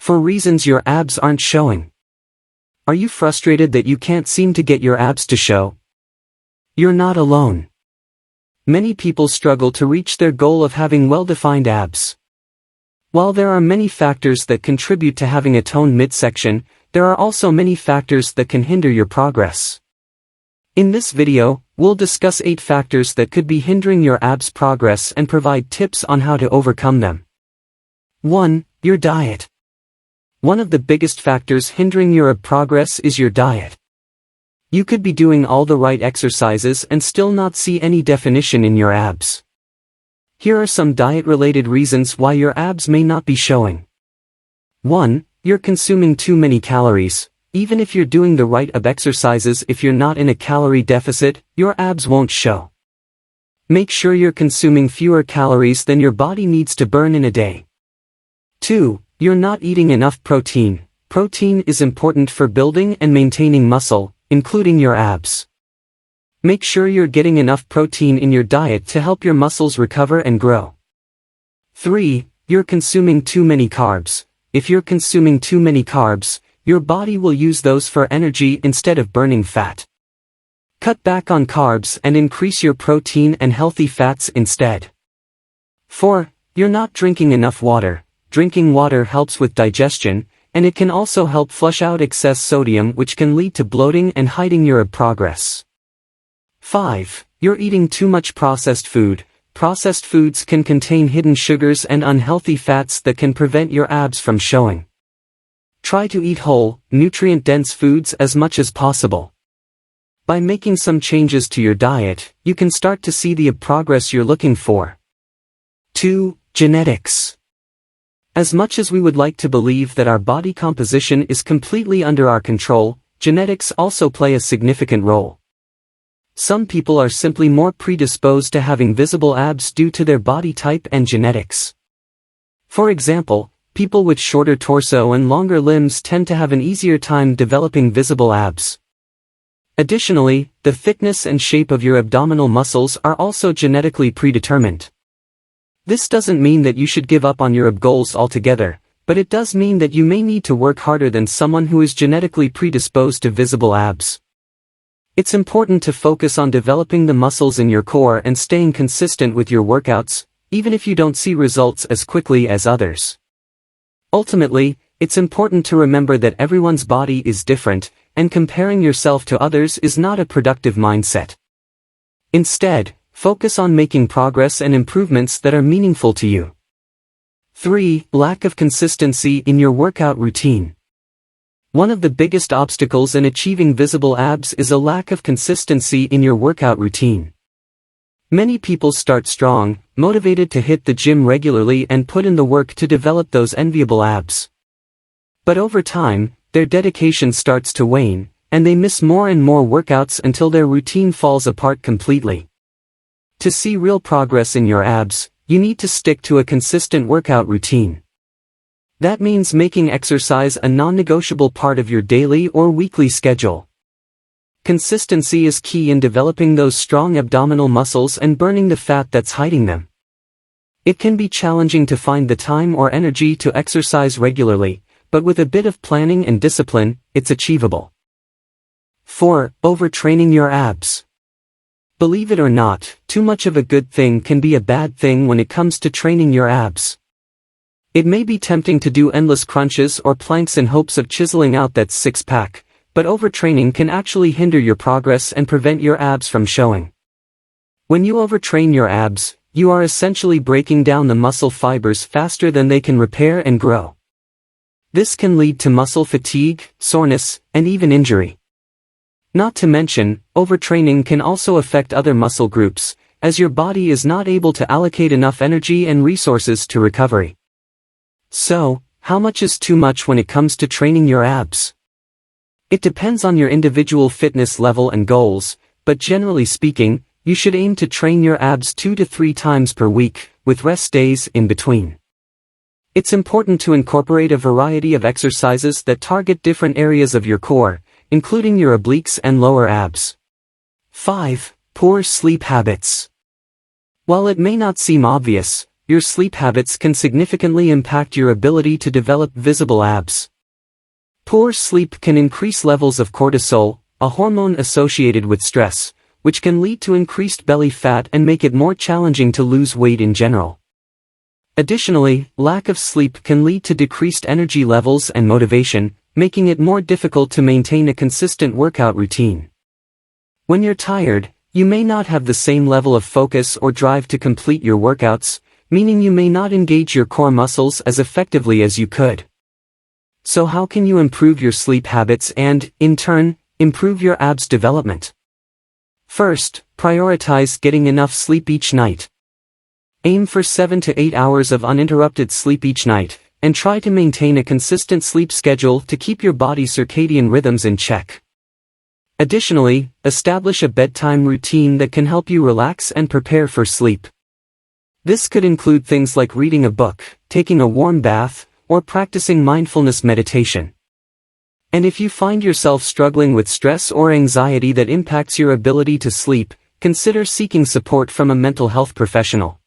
For reasons your abs aren't showing. Are you frustrated that you can't seem to get your abs to show? You're not alone. Many people struggle to reach their goal of having well-defined abs. While there are many factors that contribute to having a toned midsection, there are also many factors that can hinder your progress. In this video, we'll discuss 8 factors that could be hindering your abs progress and provide tips on how to overcome them. 1. Your diet. One of the biggest factors hindering your ab progress is your diet. You could be doing all the right exercises and still not see any definition in your abs. Here are some diet-related reasons why your abs may not be showing. 1. You're consuming too many calories. Even if you're doing the right ab exercises, if you're not in a calorie deficit, your abs won't show. Make sure you're consuming fewer calories than your body needs to burn in a day. 2. You're not eating enough protein. Protein is important for building and maintaining muscle, including your abs. Make sure you're getting enough protein in your diet to help your muscles recover and grow. 3. You're consuming too many carbs. If you're consuming too many carbs, your body will use those for energy instead of burning fat. Cut back on carbs and increase your protein and healthy fats instead. 4. You're not drinking enough water. Drinking water helps with digestion, and it can also help flush out excess sodium, which can lead to bloating and hiding your ab progress. 5. You're eating too much processed food. Processed foods can contain hidden sugars and unhealthy fats that can prevent your abs from showing. Try to eat whole, nutrient-dense foods as much as possible. By making some changes to your diet, you can start to see the ab progress you're looking for. 2. Genetics. As much as we would like to believe that our body composition is completely under our control, genetics also play a significant role. Some people are simply more predisposed to having visible abs due to their body type and genetics. For example, people with shorter torso and longer limbs tend to have an easier time developing visible abs. Additionally, the thickness and shape of your abdominal muscles are also genetically predetermined. This doesn't mean that you should give up on your ab goals altogether, but it does mean that you may need to work harder than someone who is genetically predisposed to visible abs. It's important to focus on developing the muscles in your core and staying consistent with your workouts, even if you don't see results as quickly as others. Ultimately, it's important to remember that everyone's body is different, and comparing yourself to others is not a productive mindset. Instead, focus on making progress and improvements that are meaningful to you. 3. Lack of consistency in your workout routine. One of the biggest obstacles in achieving visible abs is a lack of consistency in your workout routine. Many people start strong, motivated to hit the gym regularly and put in the work to develop those enviable abs. But over time, their dedication starts to wane, and they miss more and more workouts until their routine falls apart completely. To see real progress in your abs, you need to stick to a consistent workout routine. That means making exercise a non-negotiable part of your daily or weekly schedule. Consistency is key in developing those strong abdominal muscles and burning the fat that's hiding them. It can be challenging to find the time or energy to exercise regularly, but with a bit of planning and discipline, it's achievable. 4. Overtraining your abs. Believe it or not, too much of a good thing can be a bad thing when it comes to training your abs. It may be tempting to do endless crunches or planks in hopes of chiseling out that six-pack, but overtraining can actually hinder your progress and prevent your abs from showing. When you overtrain your abs, you are essentially breaking down the muscle fibers faster than they can repair and grow. This can lead to muscle fatigue, soreness, and even injury. Not to mention, overtraining can also affect other muscle groups, as your body is not able to allocate enough energy and resources to recovery. So, how much is too much when it comes to training your abs? It depends on your individual fitness level and goals, but generally speaking, you should aim to train your abs 2 to 3 times per week, with rest days in between. It's important to incorporate a variety of exercises that target different areas of your core, including your obliques and lower abs. 5. Poor sleep habits. While it may not seem obvious, your sleep habits can significantly impact your ability to develop visible abs. Poor sleep can increase levels of cortisol, a hormone associated with stress, which can lead to increased belly fat and make it more challenging to lose weight in general. Additionally, lack of sleep can lead to decreased energy levels and motivation, making it more difficult to maintain a consistent workout routine. When you're tired, you may not have the same level of focus or drive to complete your workouts, meaning you may not engage your core muscles as effectively as you could. So how can you improve your sleep habits and, in turn, improve your abs development? First, prioritize getting enough sleep each night. Aim for 7 to 8 hours of uninterrupted sleep each night, and try to maintain a consistent sleep schedule to keep your body's circadian rhythms in check. Additionally, establish a bedtime routine that can help you relax and prepare for sleep. This could include things like reading a book, taking a warm bath, or practicing mindfulness meditation. And if you find yourself struggling with stress or anxiety that impacts your ability to sleep, consider seeking support from a mental health professional.